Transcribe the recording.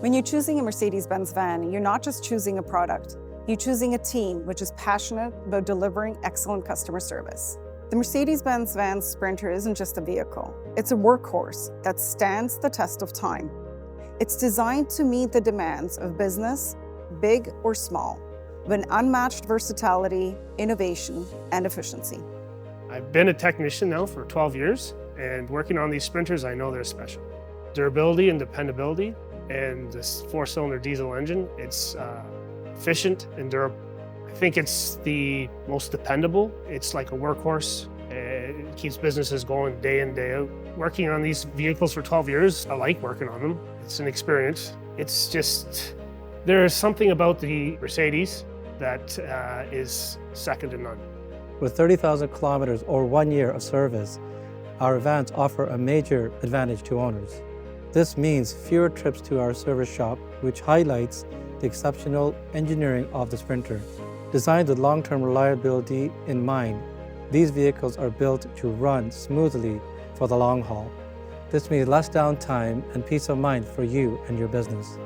When you're choosing a Mercedes-Benz van, you're not just choosing a product, you're choosing a team which is passionate about delivering excellent customer service. The Mercedes-Benz Van Sprinter isn't just a vehicle, it's a workhorse that stands the test of time. It's designed to meet the demands of business, big or small, with unmatched versatility, innovation, and efficiency. I've been a technician now for 12 years, and working on these Sprinters, I know they're special. Durability and dependability, and this 4-cylinder diesel engine, it's efficient and durable. I think it's the most dependable. It's like a workhorse. It keeps businesses going day in, day out. Working on these vehicles for 12 years, I like working on them. It's an experience. It's just, there's something about the Mercedes that is second to none. With 30,000 kilometers or 1 year of service, our vans offer a major advantage to owners. This means fewer trips to our service shop, which highlights the exceptional engineering of the Sprinter. Designed with long-term reliability in mind, these vehicles are built to run smoothly for the long haul. This means less downtime and peace of mind for you and your business.